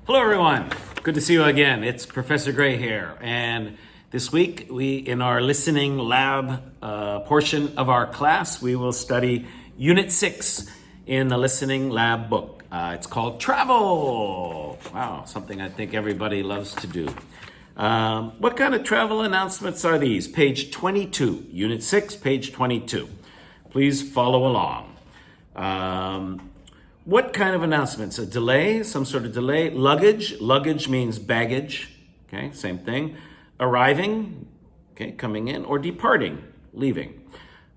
Hello, everyone. Good to see you again. It's Professor Gray here. And this week, in our listening lab portion of our class, we will study Unit 6 in the listening lab book. It's called Travel. Wow, something I think everybody loves to do. What kind of travel announcements are these? Page 22, Unit 6, page 22. Please follow along. What kind of announcements? A delay, some sort of delay. Luggage. Luggage means baggage. Okay, same thing. Arriving, okay, coming in, or departing, leaving.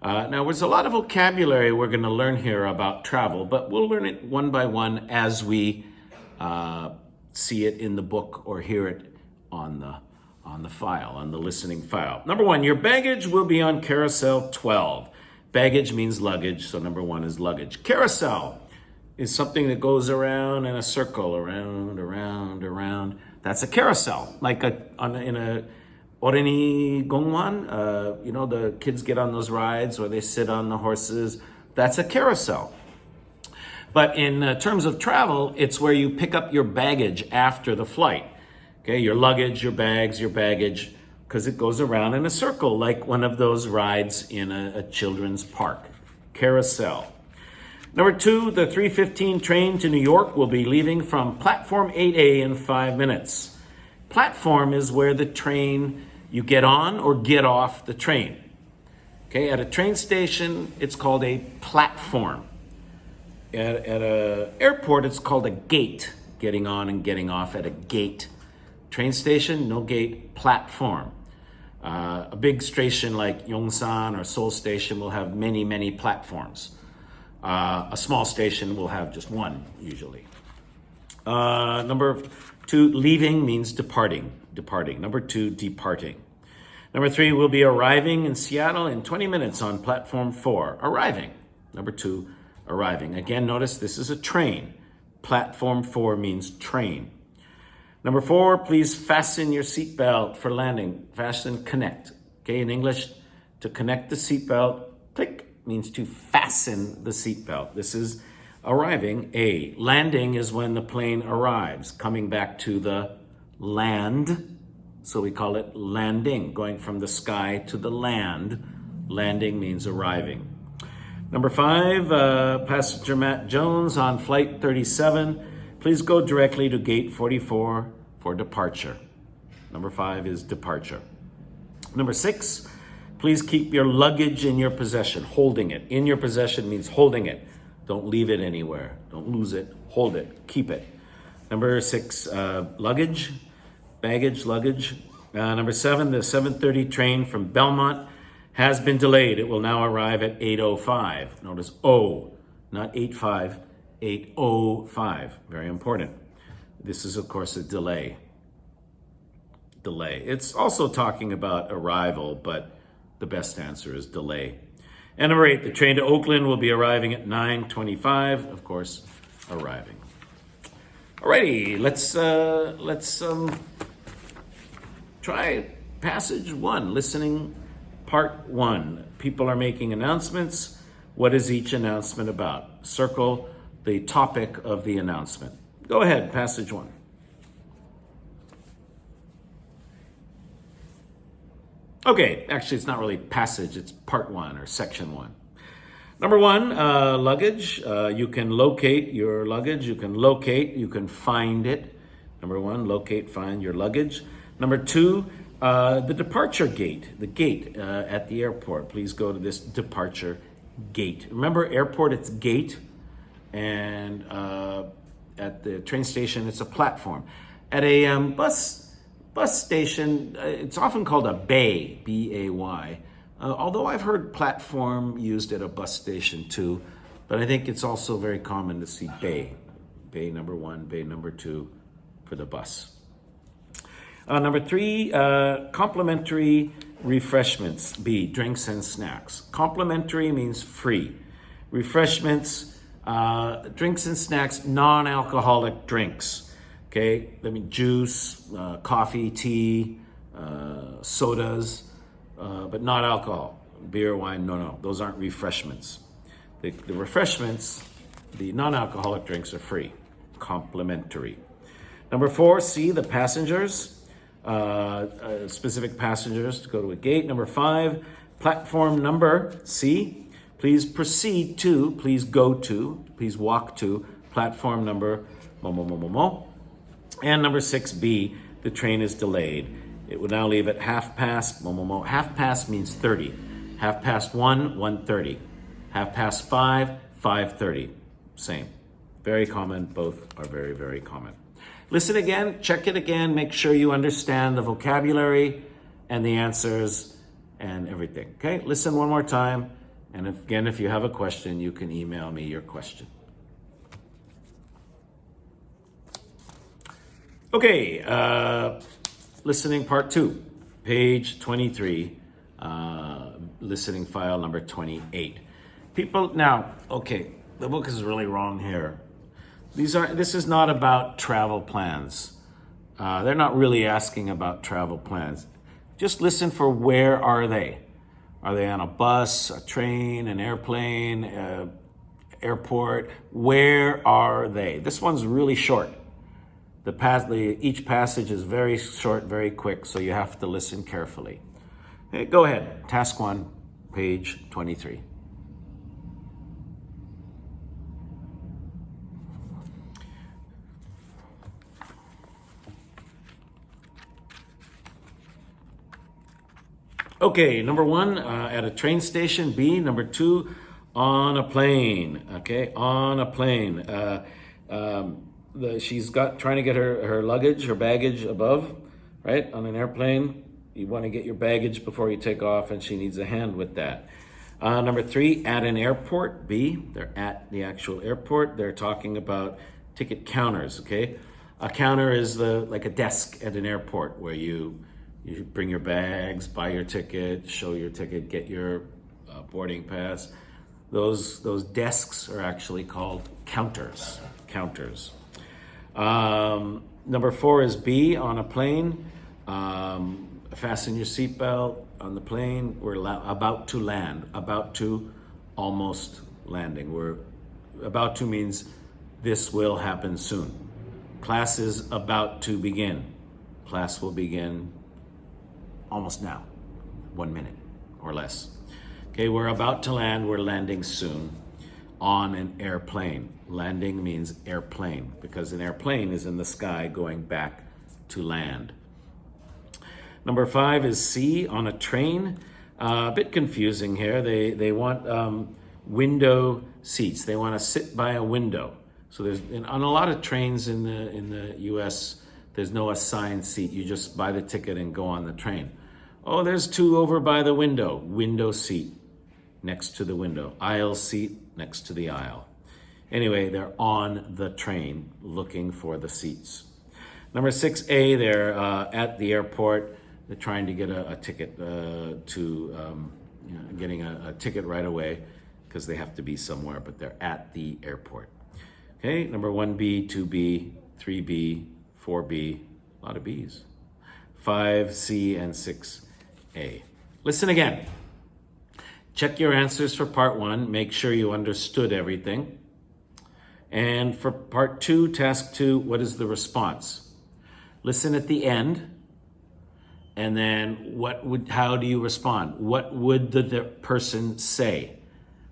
Now, there's a lot of vocabulary we're going to learn here about travel, but we'll learn it one by one as we see it in the book or hear it on the file, on the listening file. Number one, your baggage will be on carousel 12. Baggage means luggage, so number one is luggage. Carousel is something that goes around in a circle, around. That's a carousel, like in a Orini Gongwan. You know, the kids get on those rides where they sit on the horses. That's a carousel. But in terms of travel, it's where you pick up your baggage after the flight. Okay, your luggage, your bags, your baggage, because it goes around in a circle, like one of those rides in a children's park. Carousel. Number two, the 3:15 train to New York will be leaving from platform 8A in 5 minutes. Platform is where the train, you get on or get off the train. Okay, at a train station, it's called a platform. At an airport, it's called a gate, getting on and getting off at a gate. Train station, no gate, platform. A big station like Yongsan or Seoul Station will have many, many platforms. A small station will have just one, usually. Number two, leaving means departing. Number two, departing. Number three, we'll be arriving in Seattle in 20 minutes on platform 4. Arriving. Number two, arriving. Again, notice this is a train. Platform 4 means train. Number 4, please fasten your seatbelt for landing. Fasten, connect. Okay, in English, to connect the seatbelt, click, means to fasten the seatbelt. This is arriving. A. Landing is when the plane arrives, coming back to the land. So we call it landing, going from the sky to the land. Landing means arriving. Number 5, Passenger Matt Jones on flight 37. Please go directly to gate 44 for departure. Number 5 is departure. Number 6, please keep your luggage in your possession, holding it. In your possession means holding it. Don't leave it anywhere. Don't lose it. Hold it. Keep it. Number 6, luggage, baggage, luggage. Number 7, the 7:30 train from Belmont has been delayed. It will now arrive at 8:05. Notice O, not 8:5, 8:05. Very important. This is, of course, a delay. Delay. It's also talking about arrival, but the best answer is delay. And number 8, the train to Oakland will be arriving at 9:25. Of course, arriving. Alrighty, let's try passage 1, listening part 1. People are making announcements. What is each announcement about? Circle the topic of the announcement. Go ahead, passage 1. Okay, actually it's not really passage, it's part 1 or section 1. Number 1, luggage. You can locate your luggage. You can find it. Number 1, locate, find your luggage. Number 2, the departure gate, the gate at the airport. Please go to this departure gate. Remember, airport, it's gate, and at the train station, it's a platform. At a bus station, it's often called a bay, B-A-Y. Although I've heard platform used at a bus station too, but I think it's also very common to see bay. Bay number 1, bay number 2 for the bus. Number 3, complimentary refreshments. B, drinks and snacks. Complimentary means free. Refreshments, drinks and snacks, non-alcoholic drinks. Okay, I mean juice, coffee, tea, sodas, but not alcohol. Beer, wine, no. Those aren't refreshments. The refreshments, the non-alcoholic drinks are free, complimentary. Number 4, C, the passengers, specific passengers to go to a gate. Number 5, platform number, C, please proceed to, please go to, please walk to platform number, mo, mo, mo, mo, mo. And number 6, B, the train is delayed. It will now leave at 1:30, mo, mo, mo. 1:30 means 30. 1:30, 1:30. 5:30, 5:30. Same. Very common. Both are very, very common. Listen again, check it again, make sure you understand the vocabulary and the answers and everything. Okay, listen one more time. And if you have a question, you can email me your question. Okay, listening part 2, page 23, listening file number 28. People, now, okay, the book is really wrong here. This is not about travel plans. They're not really asking about travel plans. Just listen for where are they? Are they on a bus, a train, an airplane, airport? Where are they? This one's really short. Each passage is very short, very quick, so you have to listen carefully. Okay, go ahead. Task 1, page 23. Okay, number 1, at a train station. B, number 2, on a plane. Okay, on a plane. She's trying to get her luggage, her baggage above, right? On an airplane, you want to get your baggage before you take off, and she needs a hand with that. Number 3, at an airport. B, they're at the actual airport. They're talking about ticket counters, okay? A counter is like a desk at an airport where you bring your bags, buy your ticket, show your ticket, get your boarding pass. Those desks are actually called counters. Number 4 is B, on a plane. Fasten your seatbelt on the plane. We're about to land. About to, almost landing. About to means this will happen soon. Class is about to begin. Class will begin almost now, 1 minute or less. Okay, we're about to land, we're landing soon on an airplane. Landing means airplane because an airplane is in the sky going back to land. Number 5 is C, on a train. A bit confusing here. They want window seats. They want to sit by a window. So on a lot of trains in the US, there's no assigned seat. You just buy the ticket and go on the train. Oh, there's 2 over by the window. Window seat next to the window. Aisle seat next to the aisle. Anyway, they're on the train looking for the seats. Number 6A, they're at the airport. They're trying to get a ticket getting a ticket right away because they have to be somewhere, but they're at the airport. Okay, number 1B, 2B, 3B, 4B, a lot of B's, 5C, and 6A. Listen again. Check your answers for part 1. Make sure you understood everything. And for part 2, task 2, what is the response? Listen at the end. And then how do you respond? What would the person say?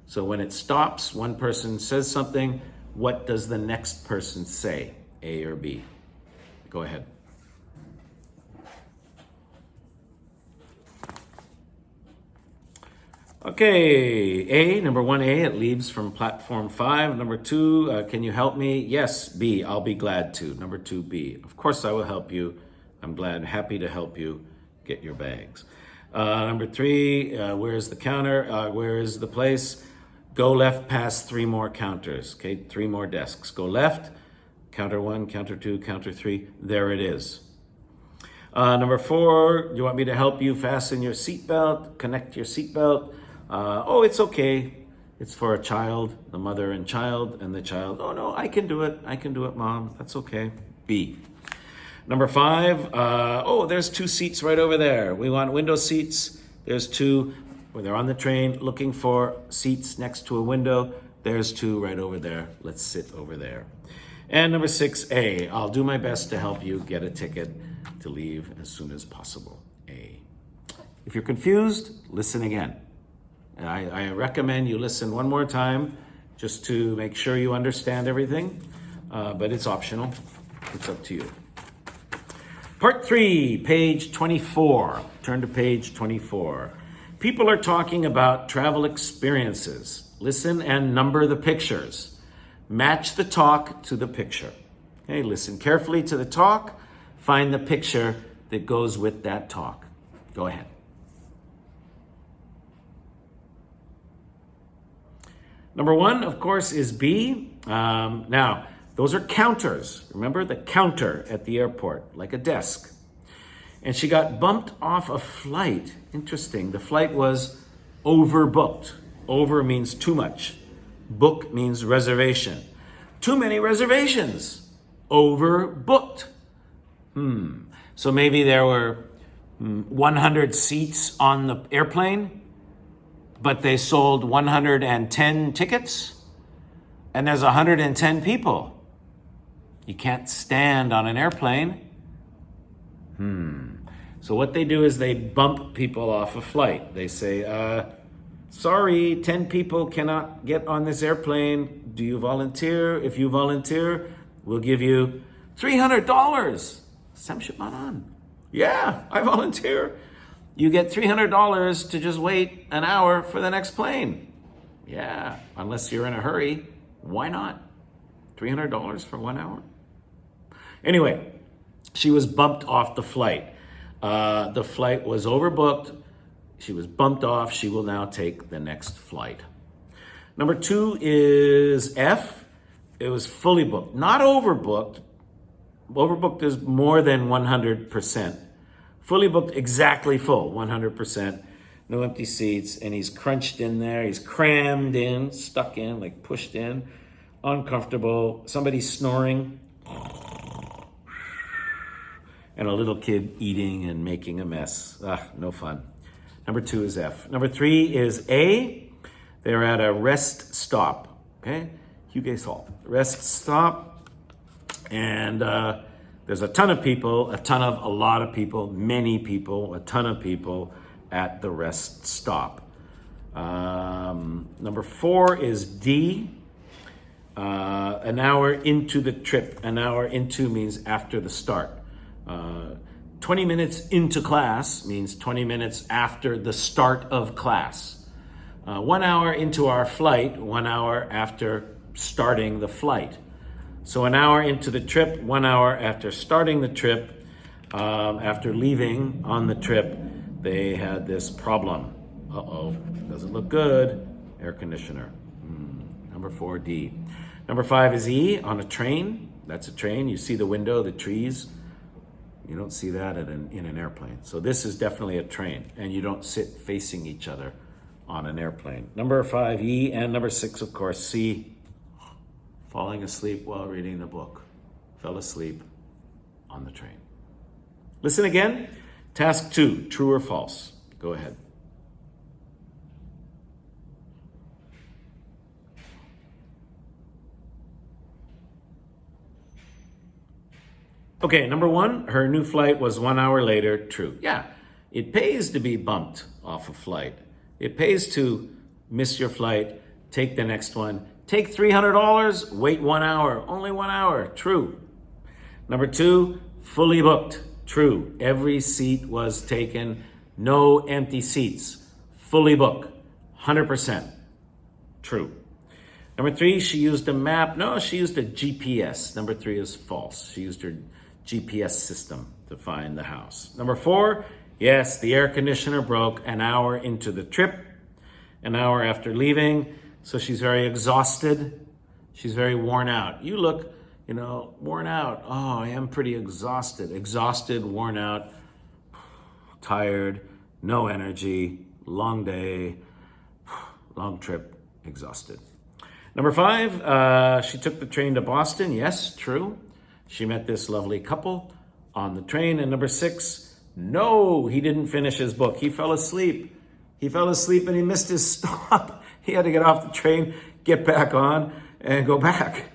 So when it stops, one person says something, what does the next person say? A or B? Go ahead. Okay, number 1A, it leaves from platform 5. Number 2, can you help me? Yes, B, I'll be glad to. Number 2B, of course I will help you. I'm happy to help you get your bags. Number 3, where's the counter? Where is the place? Go left past 3 more counters, okay? 3 more desks. Go left, counter 1, counter 2, counter 3, there it is. Number 4, do you want me to help you fasten your seatbelt, connect your seatbelt? Oh, it's okay. It's for a child, the mother and child, and the child, oh no, I can do it, Mom, that's okay. B. Number 5, oh, there's 2 seats right over there. We want window seats. There's 2, when they're on the train looking for seats next to a window. There's 2 right over there. Let's sit over there. And number 6A, I'll do my best to help you get a ticket to leave as soon as possible. A. If you're confused, listen again. I recommend you listen one more time just to make sure you understand everything, but it's optional. It's up to you. Part 3, page 24. Turn to page 24. People are talking about travel experiences. Listen and number the pictures. Match the talk to the picture. Okay, listen carefully to the talk. Find the picture that goes with that talk. Go ahead. Number 1, of course, is B. Now, those are counters. Remember the counter at the airport, like a desk. And she got bumped off a flight. Interesting. The flight was overbooked. Over means too much. Book means reservation. Too many reservations. Overbooked. So maybe there were 100 seats on the airplane, but they sold 110 tickets, and there's 110 people. You can't stand on an airplane. So what they do is they bump people off a flight. They say, sorry, 10 people cannot get on this airplane. Do you volunteer? If you volunteer, we'll give you $300. Samship Yeah, I volunteer. You get $300 to just wait an hour for the next plane. Yeah, unless you're in a hurry. Why not? $300 for 1 hour? Anyway, she was bumped off the flight. The flight was overbooked. She was bumped off. She will now take the next flight. Number 2 is F. It was fully booked, not overbooked. Overbooked is more than 100%. Fully booked, exactly full, 100%. No empty seats, and he's crunched in there. He's crammed in, stuck in, like pushed in, uncomfortable. Somebody's snoring, and a little kid eating and making a mess. No fun. Number 2 is F. Number 3 is A. They're at a rest stop. Okay, Hugues-Hall. Rest stop, and there's a ton of people, a lot of people, many people, a ton of people at the rest stop. Number 4 is D. An hour into the trip. An hour into means after the start. 20 minutes into class means 20 minutes after the start of class. 1 hour into our flight, 1 hour after starting the flight. So an hour into the trip, 1 hour after starting the trip, after leaving on the trip, they had this problem. Doesn't look good. Air conditioner. Number 4D. Number 5 is E, on a train. That's a train. You see the window, the trees. You don't see that in an airplane. So this is definitely a train, and you don't sit facing each other on an airplane. Number 5, E, and number 6, of course, C, falling asleep while reading the book. Fell asleep on the train. Listen again. Task 2, true or false? Go ahead. Okay, number 1, her new flight was 1 hour later. True. Yeah, it pays to be bumped off a flight. It pays to miss your flight, take the next one. Take $300, wait 1 hour, only 1 hour. True. Number 2, fully booked. True. Every seat was taken, no empty seats. Fully booked, 100%. True. Number 3, she used a map. No, she used a GPS. Number 3 is false. She used her GPS system to find the house. Number 4, yes, the air conditioner broke an hour into the trip, an hour after leaving. So she's very exhausted. She's very worn out. You look, worn out. Oh, I am pretty exhausted. Exhausted, worn out, tired, no energy, long day, long trip, exhausted. Number 5, she took the train to Boston. Yes, true. She met this lovely couple on the train. And number 6, no, he didn't finish his book. He fell asleep. He fell asleep and he missed his stop. He had to get off the train, get back on, and go back.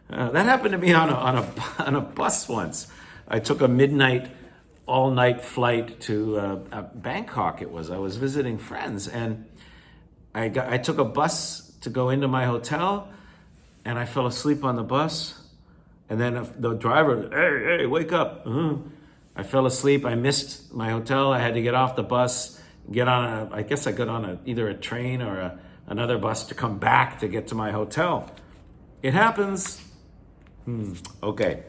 That happened to me on a bus once. I took a midnight, all-night flight to Bangkok. I was visiting friends, and I took a bus to go into my hotel, and I fell asleep on the bus. And then the driver, hey, wake up. I fell asleep. I missed my hotel. I had to get off the bus, I guess I got on either a train or another bus to come back to get to my hotel. It happens. Okay.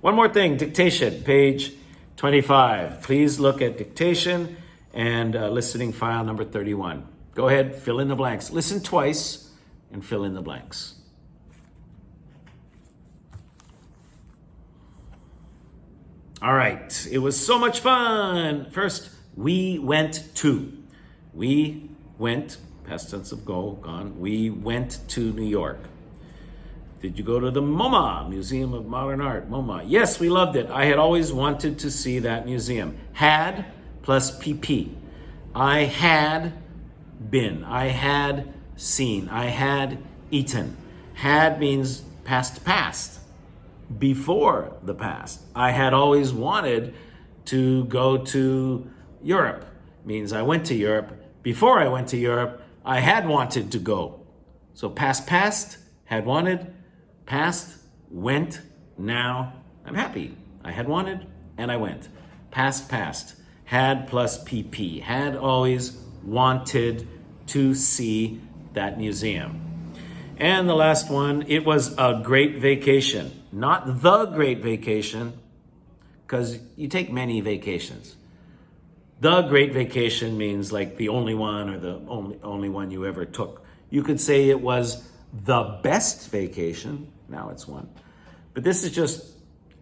One more thing, dictation, page 25. Please look at dictation and listening file number 31. Go ahead, fill in the blanks. Listen twice and fill in the blanks. All right, it was so much fun. First, we went to. We went, past tense of gone. We went to New York. Did you go to the MoMA, Museum of Modern Art? MoMA. Yes, we loved it. I had always wanted to see that museum. Had plus PP. I had been. I had seen. I had eaten. Had means past. Before the past. I had always wanted to go to Europe. Means I went to Europe. Before I went to Europe, I had wanted to go. So past, had wanted, past, went, now, I'm happy. I had wanted and I went. Past, had plus PP. Had always wanted to see that museum. And the last one, it was a great vacation. Not the great vacation, because you take many vacations. The great vacation means like the only one or the only one you ever took. You could say it was the best vacation. Now it's one. But this is just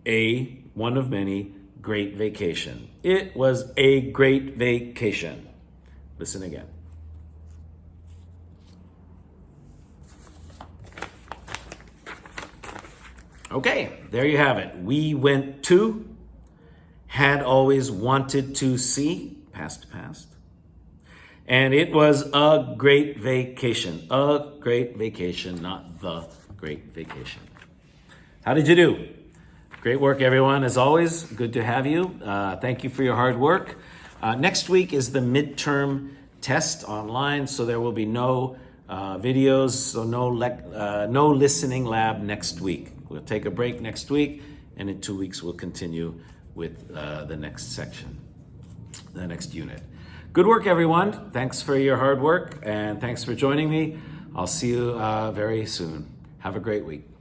one of many great vacation. It was a great vacation. Listen again. Okay, there you have it. We went to, had always wanted to see, past. And it was a great vacation. A great vacation, not the great vacation. How did you do? Great work, everyone. As always, good to have you. Thank you for your hard work. Next week is the midterm test online, so there will be no videos, so no listening lab next week. We'll take a break next week, and in 2 weeks we'll continue with the next section, the next unit. Good work, everyone. Thanks for your hard work, and thanks for joining me. I'll see you very soon. Have a great week.